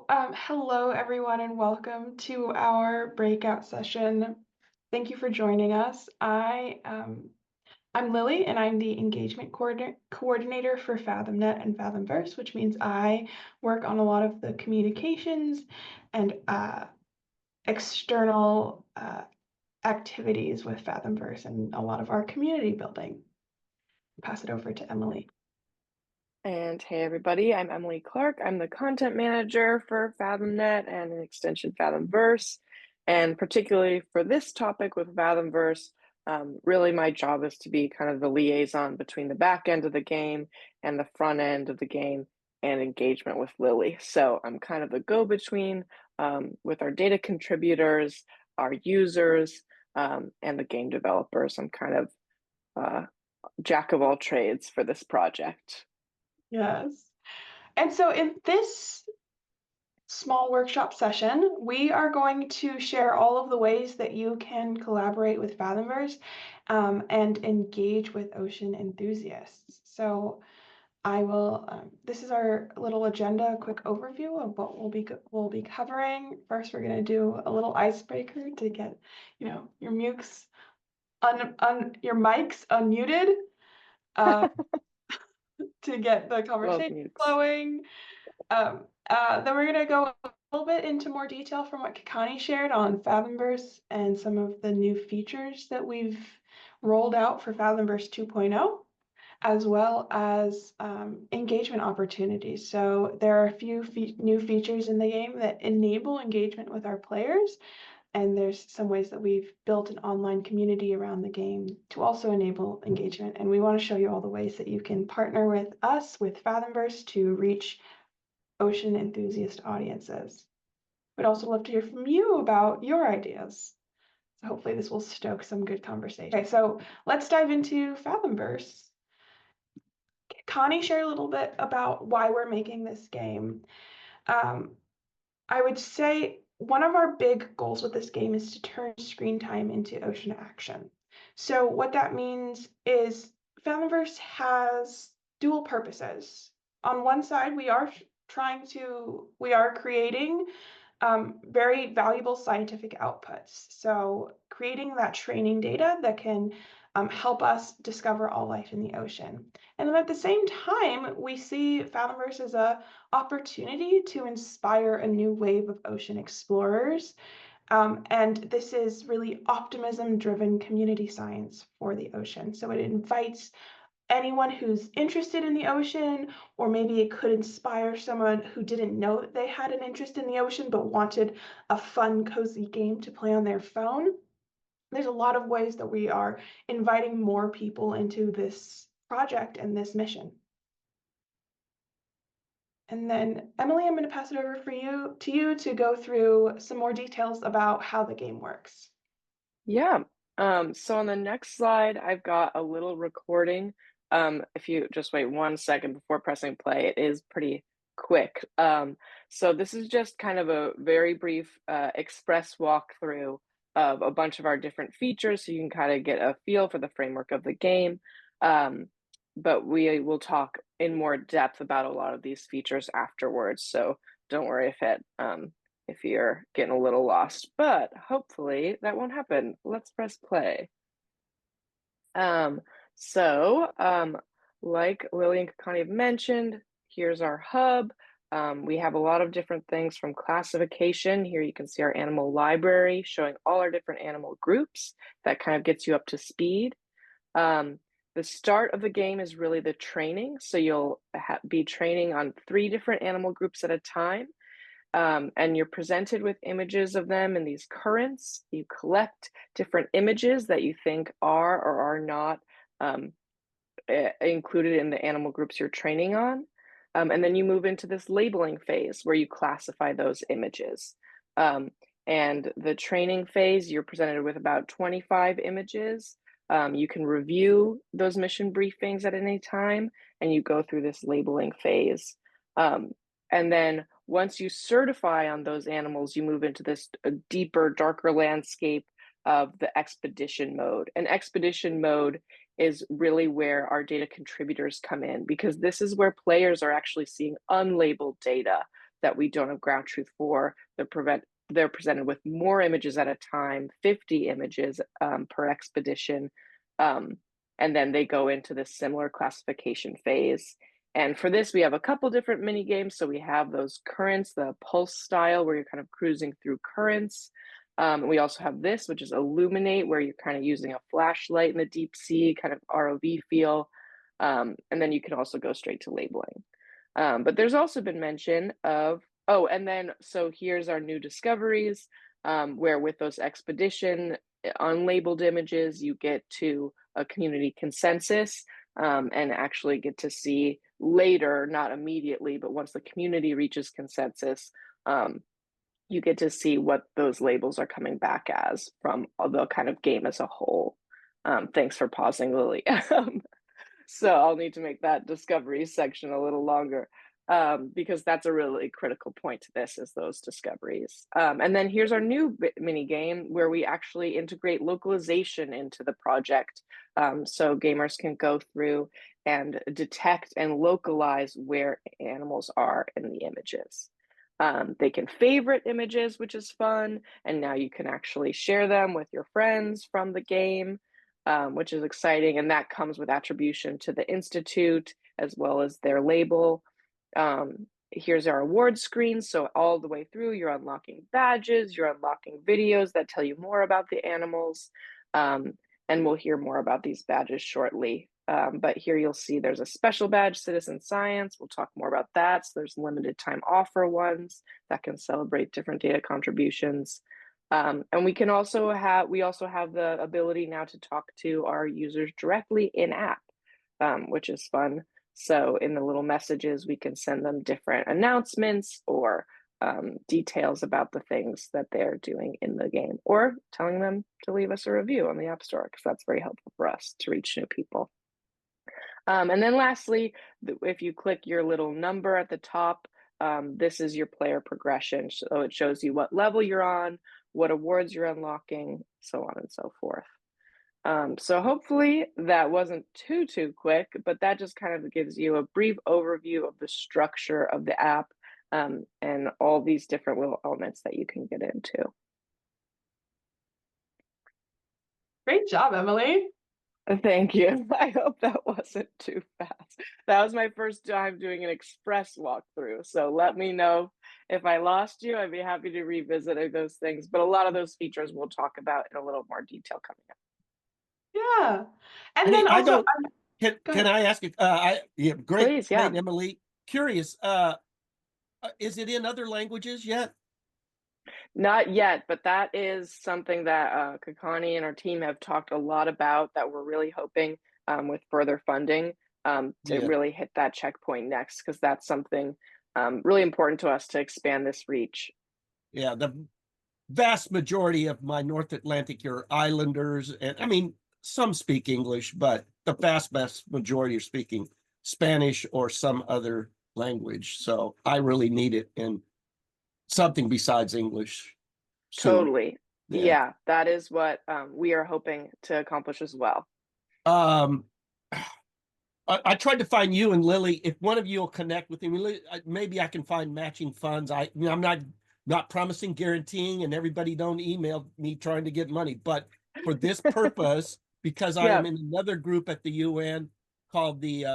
Hello everyone and welcome to our breakout session. Thank you for joining us. I'm Lily and I'm the engagement coordinator for FathomNet and FathomVerse, which means I work on a lot of the communications and external activities with FathomVerse and a lot of our community building. Pass it over to Emily. And hey everybody, I'm Emily Clark. I'm the content manager for FathomNet and an extension FathomVerse. And particularly for this topic with FathomVerse, really my job is to be kind of the liaison between the back end of the game and the front end of the game and engagement with Lilli. So I'm kind of the go-between with our data contributors, our users, and the game developers. I'm kind of jack of all trades for this project. Yes. And so in this small workshop session, we are going to share all of the ways that you can collaborate with FathomVerse and engage with ocean enthusiasts. So I will, this is our little agenda, a quick overview of what we'll be covering. First, we're going to do a little icebreaker to get, your mics unmuted to get the conversation flowing. Then we're going to go a little bit into more detail from what Kikani shared on FathomVerse and some of the new features that we've rolled out for FathomVerse 2.0, as well as engagement opportunities. So there are a few new features in the game that enable engagement with our players, and there's some ways that we've built an online community around the game to also enable engagement. And we want to show you all the ways that you can partner with us, with FathomVerse, to reach ocean enthusiast audiences. We'd also love to hear from you about your ideas. So hopefully this will stoke some good conversation. Okay, so let's dive into FathomVerse. Connie shared a little bit about why we're making this game. I would say one of our big goals with this game is to turn screen time into ocean action. So what that means is FathomVerse has dual purposes. On one side, we are creating very valuable scientific outputs. So creating that training data that can help us discover all life in the ocean. And then at the same time, we see FathomVerse as an opportunity to inspire a new wave of ocean explorers. And this is really optimism-driven community science for the ocean. So it invites anyone who's interested in the ocean, or maybe it could inspire someone who didn't know that they had an interest in the ocean but wanted a fun, cozy game to play on their phone. There's a lot of ways that we are inviting more people into this project and this mission. And then, Emily, I'm going to pass it over to you to go through some more details about how the game works. Yeah. So on the next slide, I've got a little recording. If you just wait 1 second before pressing play, it is pretty quick. So this is just kind of a very brief express walkthrough of a bunch of our different features, so you can kind of get a feel for the framework of the game. But we will talk in more depth about a lot of these features afterwards. So don't worry if you're getting a little lost, but hopefully that won't happen. Let's press play. Like Lilli and Kakani have mentioned, here's our hub. We have a lot of different things from classification. Here you can see our animal library showing all our different animal groups. That kind of gets you up to speed. The start of the game is really the training. So you'll be training on 3 different animal groups at a time. And you're presented with images of them in these currents. You collect different images that you think are or are not included in the animal groups you're training on. And then you move into this labeling phase where you classify those images. And the training phase, you're presented with about 25 images. You can review those mission briefings at any time, and you go through this labeling phase. And then once you certify on those animals, you move into this deeper, darker landscape of the expedition mode. And expedition mode is really where our data contributors come in, because this is where players are actually seeing unlabeled data. that we don't have ground truth for. They're presented with more images at a time, 50 images per expedition. And then they go into this similar classification phase. And for this, we have a couple different mini games. So we have those currents, the pulse style, where you're kind of cruising through currents. We also have this, which is illuminate, where you're kind of using a flashlight in the deep sea, kind of ROV feel. And then you can also go straight to labeling. But there's also been mention of, and then, so here's our new discoveries, where with those expedition unlabeled images, you get to a community consensus and actually get to see later, not immediately, but once the community reaches consensus, you get to see what those labels are coming back as from the kind of game as a whole. Thanks for pausing, Lilli. So I'll need to make that discovery section a little longer because that's a really critical point to this, is those discoveries. And then here's our new mini game where we actually integrate localization into the project. So gamers can go through and detect and localize where animals are in the images. They can favorite images, which is fun. And now you can actually share them with your friends from the game. Which is exciting, and that comes with attribution to the Institute as well as their label. Here's our award screen. So all the way through, you're unlocking badges, you're unlocking videos that tell you more about the animals, and we'll hear more about these badges shortly. But here you'll see there's a special badge, Citizen Science. We'll talk more about that. So there's limited time offer ones that can celebrate different data contributions. And we also have the ability now to talk to our users directly in app, which is fun. So in the little messages, we can send them different announcements or details about the things that they're doing in the game, or telling them to leave us a review on the App Store, because that's very helpful for us to reach new people. And then lastly, if you click your little number at the top, this is your player progression. So it shows you what level you're on, what awards you're unlocking, so on and so forth. So hopefully that wasn't too quick, but that just kind of gives you a brief overview of the structure of the app and all these different little elements that you can get into. Great job, Emily. Thank you. I hope that wasn't too fast. That was my first time doing an express walkthrough. So let me know if I lost you. I'd be happy to revisit those things. But a lot of those features we'll talk about in a little more detail coming up. Yeah. And then also, can I ask you, great, please, yeah. Emily. Curious, is it in other languages yet? Not yet, but that is something that Kakani and our team have talked a lot about, that we're really hoping with further funding to really hit that checkpoint next, because that's something really important to us to expand this reach. Yeah, the vast majority of my North Atlantic are islanders, and I mean, some speak English, but the vast majority are speaking Spanish or some other language. So I really need it in something besides English. Totally. Yeah, that is what we are hoping to accomplish as well. I tried to find you and Lilli. If one of you will connect with me, maybe I can find matching funds. I'm not promising, guaranteeing, and everybody don't email me trying to get money. But for this purpose, because I am in another group at the UN called the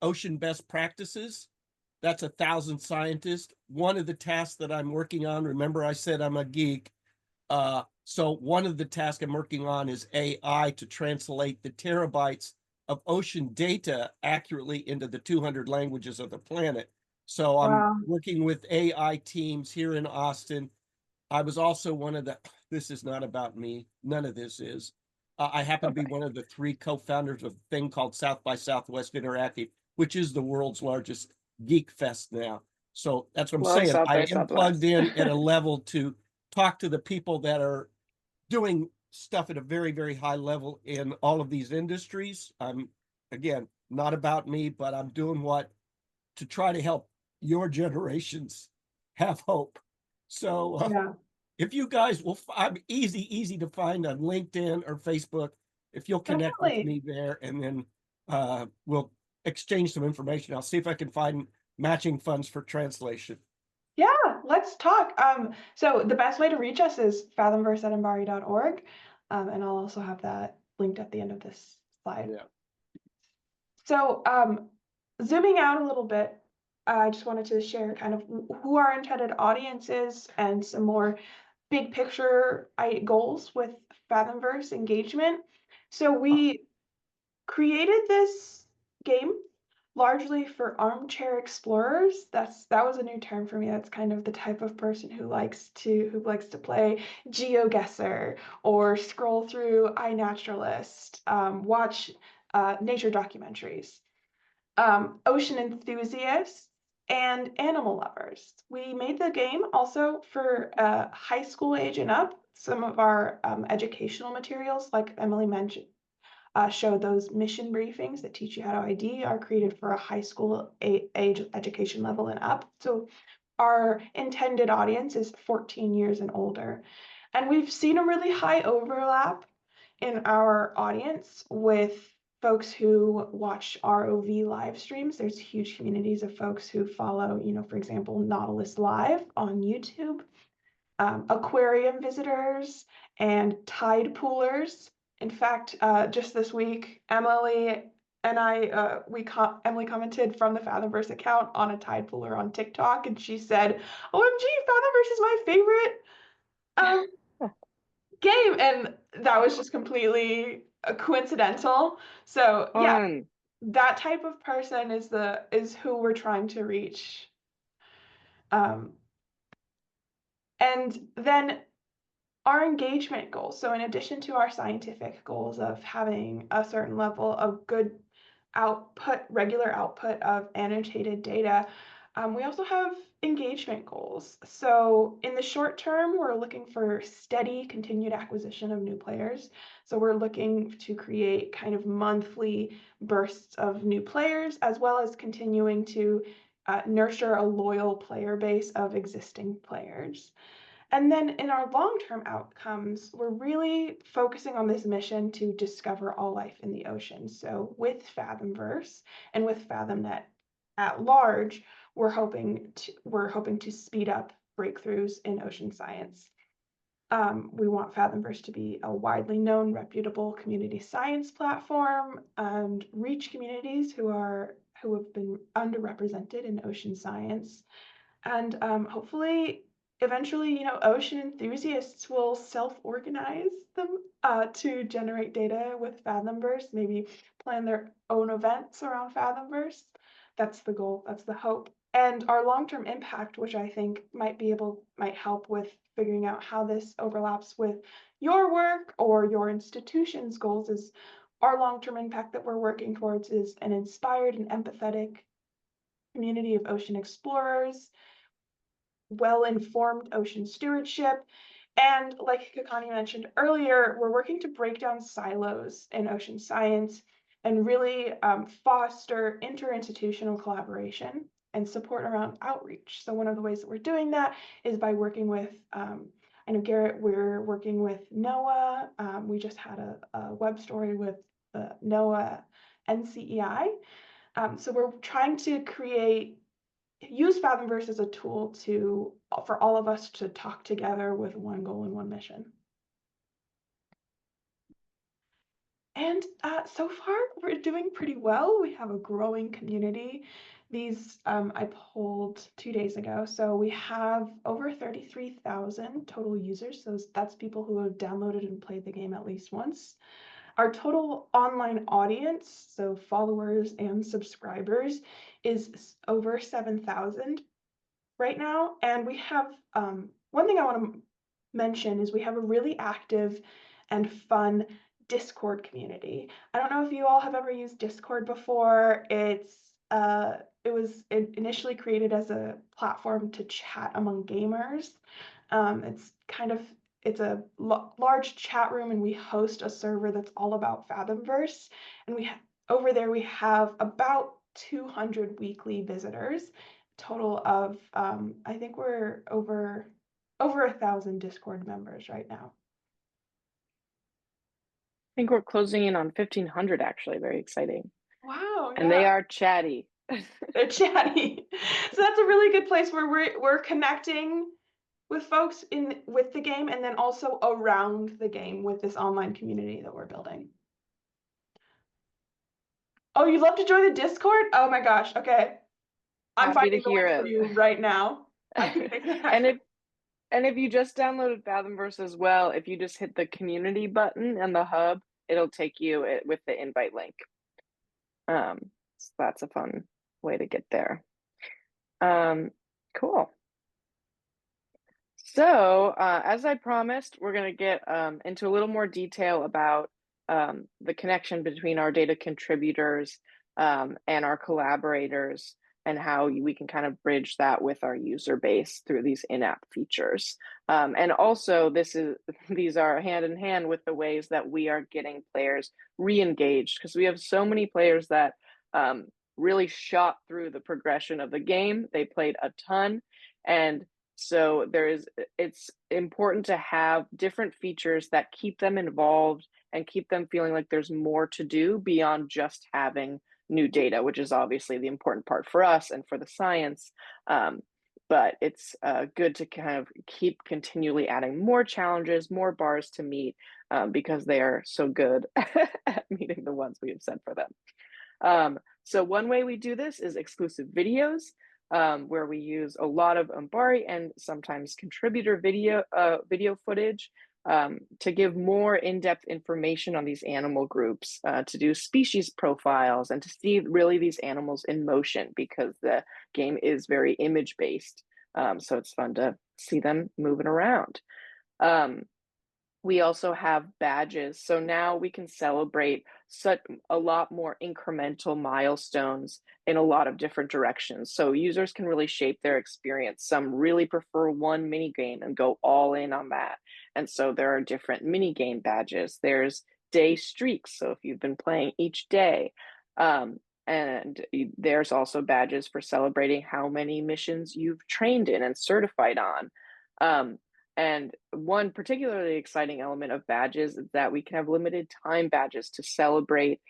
Ocean Best Practices. That's 1,000 scientists. One of the tasks that I'm working on, remember I said I'm a geek. So one of the tasks I'm working on is AI to translate the terabytes of ocean data accurately into the 200 languages of the planet. So I'm working with AI teams here in Austin. I was also one of the, this is not about me, none of this is. I happen to be one of the 3 co-founders of a thing called South by Southwest Interactive, which is the world's largest geek fest now. So that's what I'm saying. I am plugged in at a level to talk to the people that are doing stuff at a very, very high level in all of these industries. I'm, again, not about me, but I'm doing what to try to help your generations have hope. So if you guys will, I'm easy to find on LinkedIn or Facebook. If you'll connect with me there, and then we'll exchange some information. I'll see if I can find matching funds for translation. Yeah, let's talk. So the best way to reach us is fathomverse@embari.org. And I'll also have that linked at the end of this slide. Yeah. So zooming out a little bit, I just wanted to share kind of who our intended audience is and some more big picture goals with FathomVerse engagement. So we created this game largely for armchair explorers. That was a new term for me. That's kind of the type of person who likes to play GeoGuessr or scroll through iNaturalist, watch nature documentaries, ocean enthusiasts, and animal lovers. We made the game also for high school age and up. Some of our educational materials, like Emily mentioned, show those mission briefings that teach you how to ID are created for a high school age education level and up. So our intended audience is 14 years and older. And we've seen a really high overlap in our audience with folks who watch ROV live streams. There's huge communities of folks who follow, for example, Nautilus Live on YouTube, aquarium visitors, and tide poolers. In fact, just this week, Emily and I, Emily commented from the FathomVerse account on a tide pooler on TikTok, and she said, "OMG, FathomVerse is my favorite game," and that was just completely coincidental. So yeah, that type of person is who we're trying to reach. And then our engagement goals. So in addition to our scientific goals of having a certain level of good output, regular output of annotated data, we also have engagement goals. So in the short term, we're looking for steady, continued acquisition of new players. So we're looking to create kind of monthly bursts of new players, as well as continuing to nurture a loyal player base of existing players. And then in our long-term outcomes, we're really focusing on this mission to discover all life in the ocean. So with FathomVerse and with FathomNet at large, we're hoping to speed up breakthroughs in ocean science. We want FathomVerse to be a widely known, reputable community science platform and reach communities who have been underrepresented in ocean science. And hopefully, eventually, ocean enthusiasts will self-organize them to generate data with FathomVerse, maybe plan their own events around FathomVerse. That's the goal, that's the hope. And our long-term impact, which I think might help with figuring out how this overlaps with your work or your institution's goals, is our long-term impact that we're working towards is an inspired and empathetic community of ocean explorers, well-informed ocean stewardship, and like Kakani mentioned earlier, we're working to break down silos in ocean science and really foster interinstitutional collaboration and support around outreach. So one of the ways that we're doing that is by working with, I know Garrett, we're working with NOAA. We just had a web story with the NOAA NCEI. So we're trying to use FathomVerse as a tool for all of us to talk together with one goal and one mission. And so far, we're doing pretty well. We have a growing community. These I polled 2 days ago. So we have over 33,000 total users. So that's people who have downloaded and played the game at least once. Our total online audience, so followers and subscribers, is over 7,000 right now. And we have, one thing I want to mention is we have a really active and fun Discord community. I don't know if you all have ever used Discord before. It was initially created as a platform to chat among gamers. It's a large chat room, and we host a server that's all about FathomVerse. And over there we have about 200 weekly visitors, total of I think we're over 1,000 Discord members right now. I think we're closing in on 1,500 actually. Very exciting. Wow. And they are chatty. They're chatty. So that's a really good place where we're connecting with folks with the game, and then also around the game with this online community that we're building. Oh, you'd love to join the Discord? Oh my gosh. Okay. I'm Happy to finding the hear link for it. you right now. I can make that happen. And if you just downloaded FathomVerse as well, if you just hit the community button and the hub, it'll take you with the invite link. So that's a fun way to get there. Cool. So as I promised, we're going to get into a little more detail about the connection between our data contributors and our collaborators, and how we can kind of bridge that with our user base through these in-app features. And also, these are hand in hand with the ways that we are getting players re-engaged, because we have so many players that really shot through the progression of the game. They played a ton, and so it's important to have different features that keep them involved and keep them feeling like there's more to do beyond just having new data, which is obviously the important part for us and for the science. But it's good to kind of keep continually adding more challenges, more bars to meet, because they are so good at meeting the ones we have set for them. So one way we do this is exclusive videos, where we use a lot of Umbari and sometimes contributor video footage to give more in-depth information on these animal groups, to do species profiles, and to see really these animals in motion, because the game is very image-based. So it's fun to see them moving around. We also have badges. So now we can celebrate a lot more incremental milestones in a lot of different directions. So users can really shape their experience. Some really prefer one mini game and go all in on that. And so there are different mini game badges. There's day streaks. So if you've been playing each day, and there's also badges for celebrating how many missions you've trained in and certified on. And one particularly exciting element of badges is that we can have limited time badges to celebrate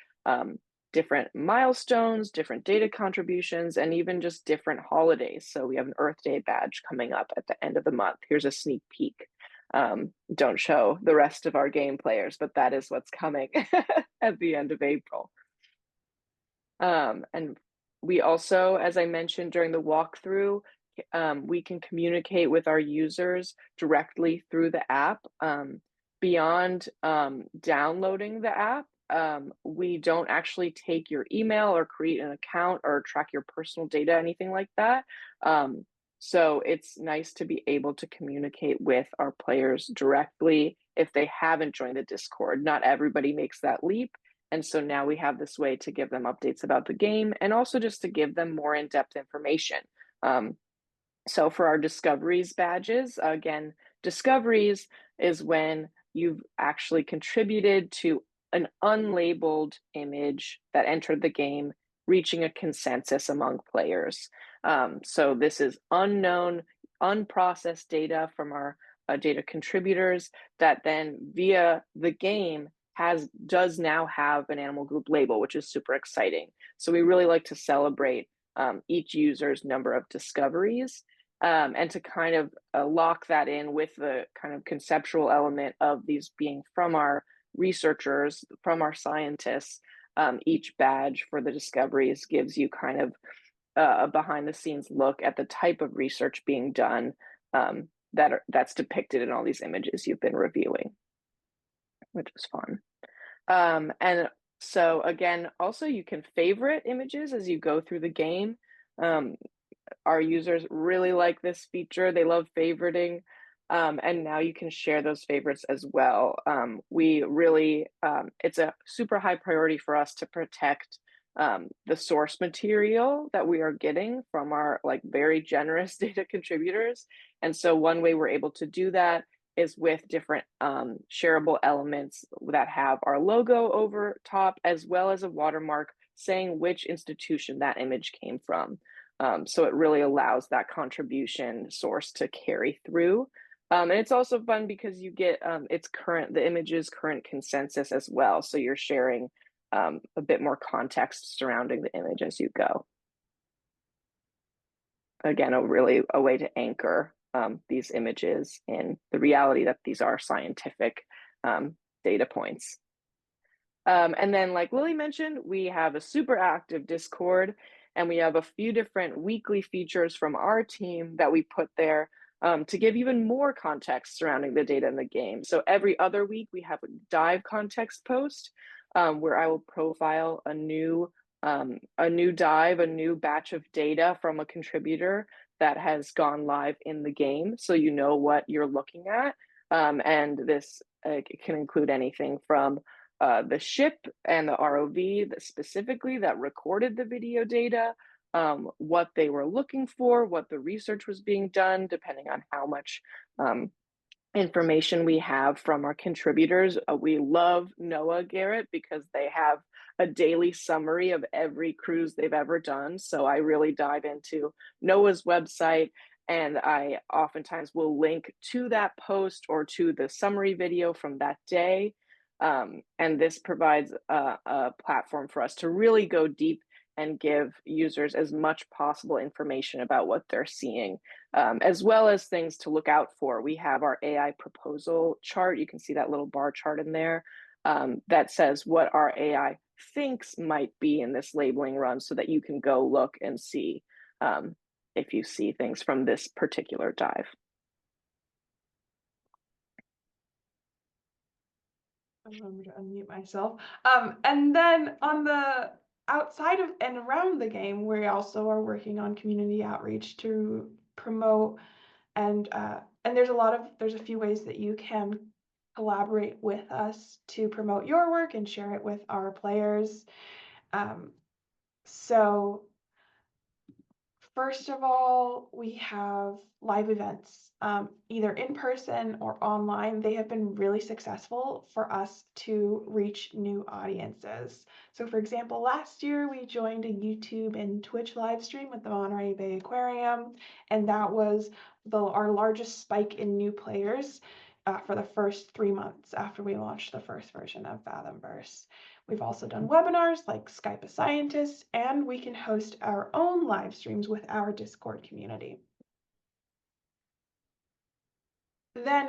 different milestones, different data contributions, and even just different holidays. So we have an Earth Day badge coming up at the end of the month. Here's a sneak peek. Don't show the rest of our game players, but that is what's coming at the end of April. And we also, as I mentioned during the walkthrough, we can communicate with our users directly through the app. Beyond downloading the app, we don't actually take your email or create an account or track your personal data, anything like that. So it's nice to be able to communicate with our players directly if they haven't joined the Discord. Not everybody makes that leap. And so now we have this way to give them updates about the game, and also just to give them more in-depth information. So for our discoveries badges, again, discoveries is when you've actually contributed to an unlabeled image that entered the game, reaching a consensus among players. So this is unknown, unprocessed data from our data contributors that then via the game does now have an animal group label, which is super exciting. So we really like to celebrate each user's number of discoveries, and to kind of lock that in with the kind of conceptual element of these being from our researchers, from our scientists. Each badge for the discoveries gives you kind of a behind the scenes look at the type of research being done that's depicted in all these images you've been reviewing, which is fun. And so again, also you can favorite images as you go through the game. Our users really like this feature. They love favoriting. And now you can share those favorites as well. We really, it's a super high priority for us to protect the source material that we are getting from our very generous data contributors. And so one way we're able to do that is with different shareable elements that have our logo over top, as well as a watermark saying which institution that image came from. So it really allows that contribution source to carry through. And it's also fun because you get the image's current consensus as well. So you're sharing a bit more context surrounding the image as you go. again, a way to anchor these images in the reality that these are scientific data points. And then, like Lilli mentioned, we have a super active Discord, and we have a few different weekly features from our team that we put there to give even more context surrounding the data in the game. So every other week, we have a dive context post where I will profile a new dive, a new batch of data from a contributor that has gone live in the game, so you know what you're looking at. And this can include anything from the ship and the ROV specifically that recorded the video data, what they were looking for, what the research was being done, depending on how much information we have from our contributors. We love NOAA, Garrett, because they have a daily summary of every cruise they've ever done. So I really dive into NOAA's website, and I oftentimes will link to that post or to the summary video from that day. And this provides a platform for us to really go deep and give users as much possible information about what they're seeing, as well as things to look out for. We have our AI proposal chart. You can see that little bar chart in there that says what our AI thinks might be in this labeling run, so that you can go look and see if you see things from this particular dive. I remember to unmute myself. And then on the outside of and around the game, we also are working on community outreach to promote and there's a few ways that you can collaborate with us to promote your work and share it with our players. So first of all, we have live events, either in person or online. They have been really successful for us to reach new audiences. So for example, last year we joined a YouTube and Twitch live stream with the Monterey Bay Aquarium, and that was our largest spike in new players for the first 3 months after we launched the first version of FathomVerse. We've also done webinars like Skype a Scientist, and we can host our own live streams with our Discord community. Then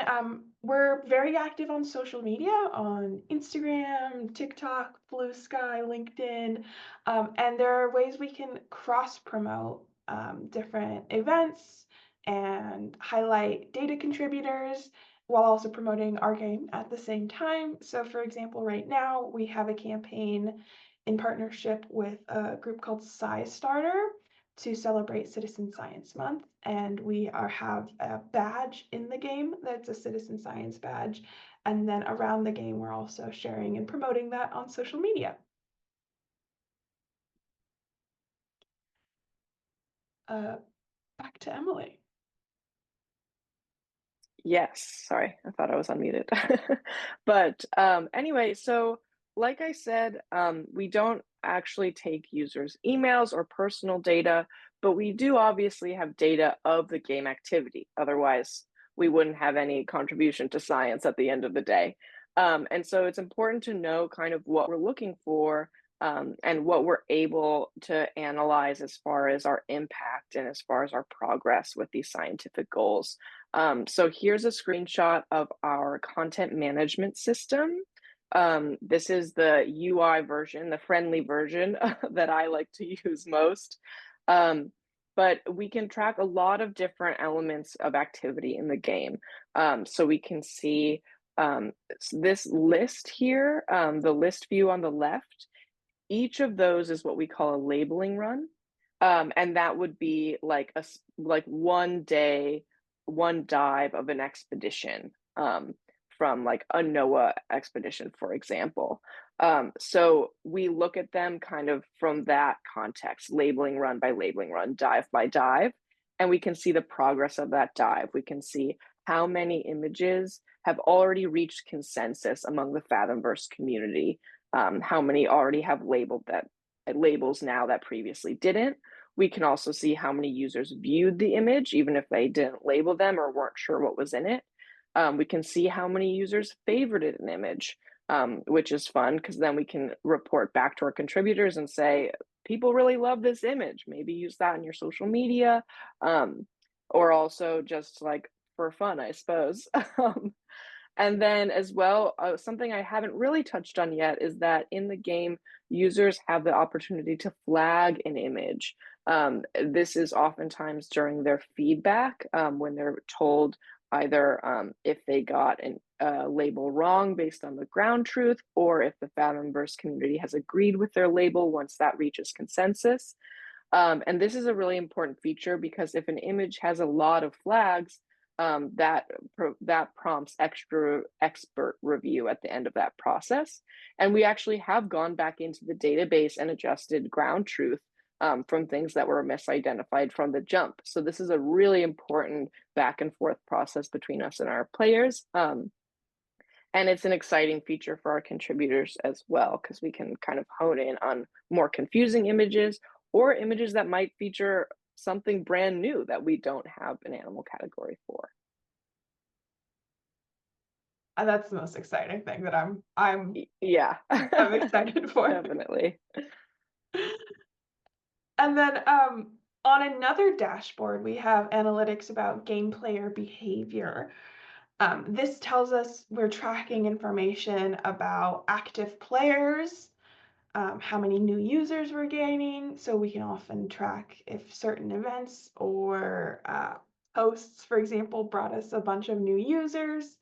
we're very active on social media, on Instagram, TikTok, Blue Sky, LinkedIn, and there are ways we can cross-promote different events and highlight data contributors while also promoting our game at the same time. So for example, right now we have a campaign in partnership with a group called SciStarter to celebrate Citizen Science Month, and we have a badge in the game that's a Citizen Science badge, and then around the game we're also sharing and promoting that on social media. Back to Emily. Yes, sorry, I thought I was unmuted. But anyway, so like I said, we don't actually take users' emails or personal data, but we do obviously have data of the game activity. Otherwise, we wouldn't have any contribution to science at the end of the day. And so it's important to know kind of what we're looking for and what we're able to analyze as far as our impact and as far as our progress with these scientific goals. So here's a screenshot of our content management system. This is the UI version, the friendly version that I like to use most. But we can track a lot of different elements of activity in the game. So we can see this list here, the list view on the left. Each of those is what we call a labeling run. And that would be like one day, one dive of an expedition from like a NOAA expedition, for example. So we look at them kind of from that context, labeling run by labeling run, dive by dive, and we can see the progress of that dive. We can see how many images have already reached consensus among the FathomVerse community, how many already have labels now that previously didn't. We can also see how many users viewed the image, even if they didn't label them or weren't sure what was in it. We can see how many users favorited an image, which is fun because then we can report back to our contributors and say, people really love this image. Maybe use that in your social media, or also just like for fun, I suppose. And then as well, something I haven't really touched on yet is that in the game, users have the opportunity to flag an image. This is oftentimes during their feedback, when they're told either if they got a label wrong based on the ground truth, or if the FathomVerse community has agreed with their label once that reaches consensus. And this is a really important feature because if an image has a lot of flags, that prompts extra expert review at the end of that process. And we actually have gone back into the database and adjusted ground truth from things that were misidentified from the jump. So this is a really important back and forth process between us and our players. And it's an exciting feature for our contributors as well, because we can kind of hone in on more confusing images or images that might feature something brand new that we don't have an animal category for. That's the most exciting thing that I'm yeah I'm excited for. Definitely. And then on another dashboard, we have analytics about game player behavior. This tells us we're tracking information about active players, how many new users we're gaining, so we can often track if certain events or posts, for example, brought us a bunch of new users.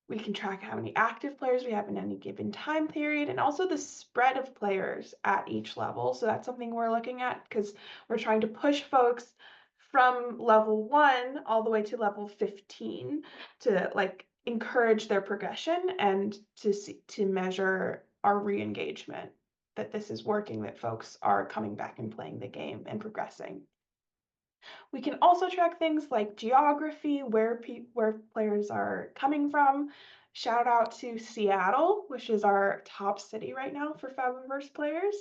We can track how many active players we have in any given time period, and also the spread of players at each level. So that's something we're looking at because we're trying to push folks from level 1 all the way to level 15 to like encourage their progression and to measure our re-engagement, that this is working, that folks are coming back and playing the game and progressing. We can also track things like geography, where players are coming from. Shout out to Seattle, which is our top city right now for FathomVerse players.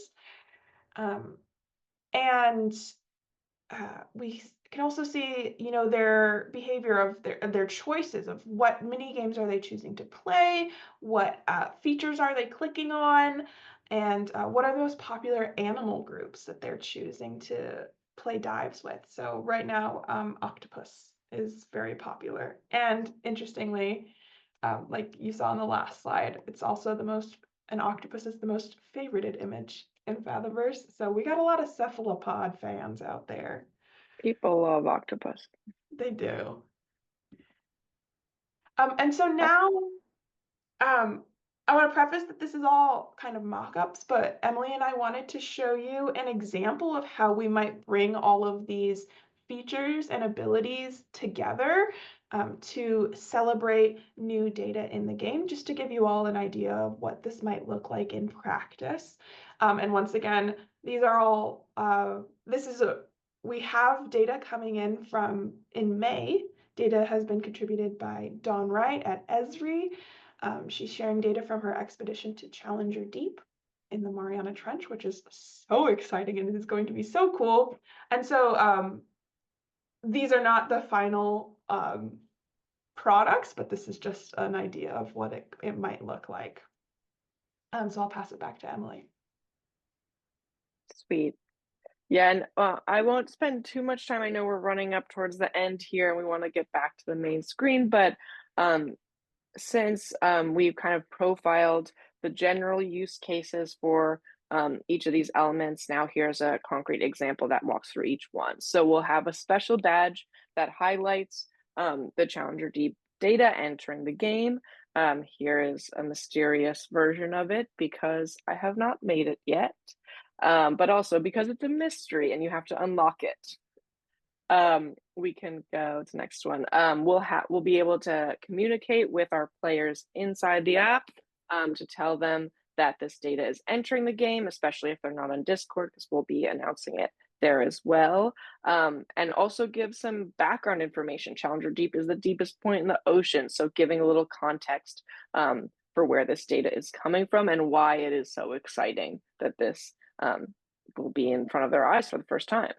And we can also see, you know, their behavior of their choices of what mini games are they choosing to play, what features are they clicking on, and what are the most popular animal groups that they're choosing to play dives with. So right now, octopus is very popular. And interestingly, like you saw on the last slide, it's also an octopus is the most favorited image in FathomVerse. So we got a lot of cephalopod fans out there. People love octopus. They do. And so now, I want to preface that this is all kind of mock-ups, but Emily and I wanted to show you an example of how we might bring all of these features and abilities together to celebrate new data in the game, just to give you all an idea of what this might look like in practice. And once again, these are all, we have data coming in May. Data has been contributed by Dawn Wright at Esri. She's sharing data from her expedition to Challenger Deep in the Mariana Trench, which is so exciting and it is going to be so cool. And so these are not the final products, but this is just an idea of what it might look like. So I'll pass it back to Emily. Sweet. Yeah, and I won't spend too much time. I know we're running up towards the end here and we want to get back to the main screen, but since we've kind of profiled the general use cases for each of these elements, now here's a concrete example that walks through each one. So we'll have a special badge that highlights the Challenger Deep data entering the game. Here is a mysterious version of it because I have not made it yet, but also because it's a mystery and you have to unlock it. We can go to the next one. We'll be able to communicate with our players inside the app to tell them that this data is entering the game, especially if they're not on Discord, because we'll be announcing it there as well. And also give some background information. Challenger Deep is the deepest point in the ocean, so giving a little context for where this data is coming from and why it is so exciting that this will be in front of their eyes for the first time.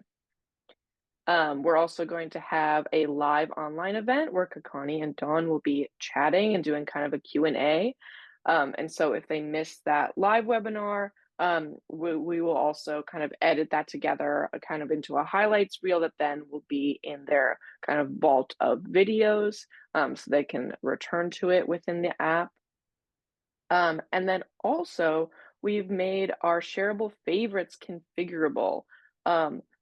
We're also going to have a live online event where Kakani and Dawn will be chatting and doing kind of a Q&A. And so if they miss that live webinar, we will also kind of edit that together kind of into a highlights reel that then will be in their kind of vault of videos, so they can return to it within the app. And then also we've made our shareable favorites configurable,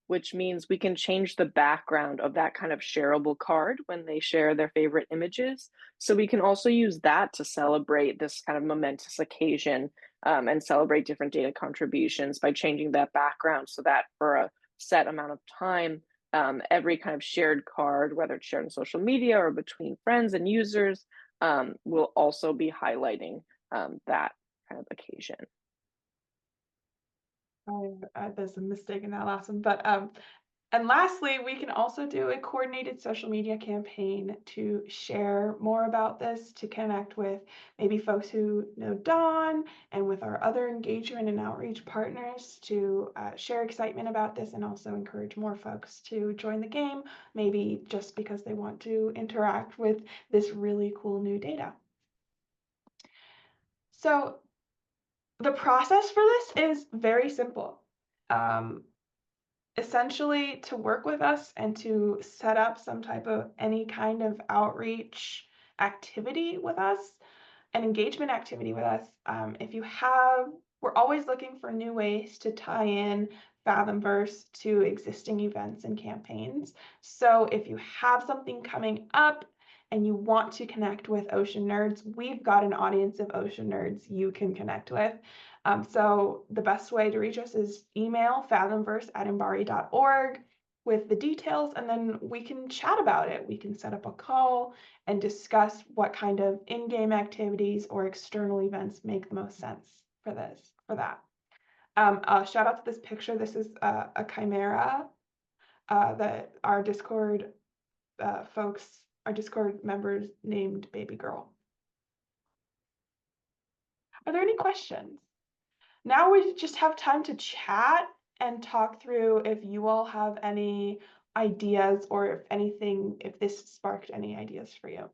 which means we can change the background of that kind of shareable card when they share their favorite images. So we can also use that to celebrate this kind of momentous occasion, and celebrate different data contributions by changing that background so that for a set amount of time, every kind of shared card, whether it's shared on social media or between friends and users, will also be highlighting that kind of occasion. There's a mistake in that last one, but and lastly, we can also do a coordinated social media campaign to share more about this, to connect with maybe folks who know Dawn and with our other engagement and outreach partners to share excitement about this and also encourage more folks to join the game, maybe just because they want to interact with this really cool new data. So the process for this is very simple. Essentially, to work with us and to set up some type of any kind of outreach activity with us, an engagement activity with us. We're always looking for new ways to tie in FathomVerse to existing events and campaigns. So if you have something coming up and you want to connect with ocean nerds, we've got an audience of ocean nerds you can connect with. So the best way to reach us is email fathomverse@mbari.org with the details, and then we can chat about it. We can set up a call and discuss what kind of in-game activities or external events make the most sense for that. Shout out to this picture. This is a chimera that our Discord our Discord members named Baby Girl. Are there any questions? Now we just have time to chat and talk through if you all have any ideas or if this sparked any ideas for you.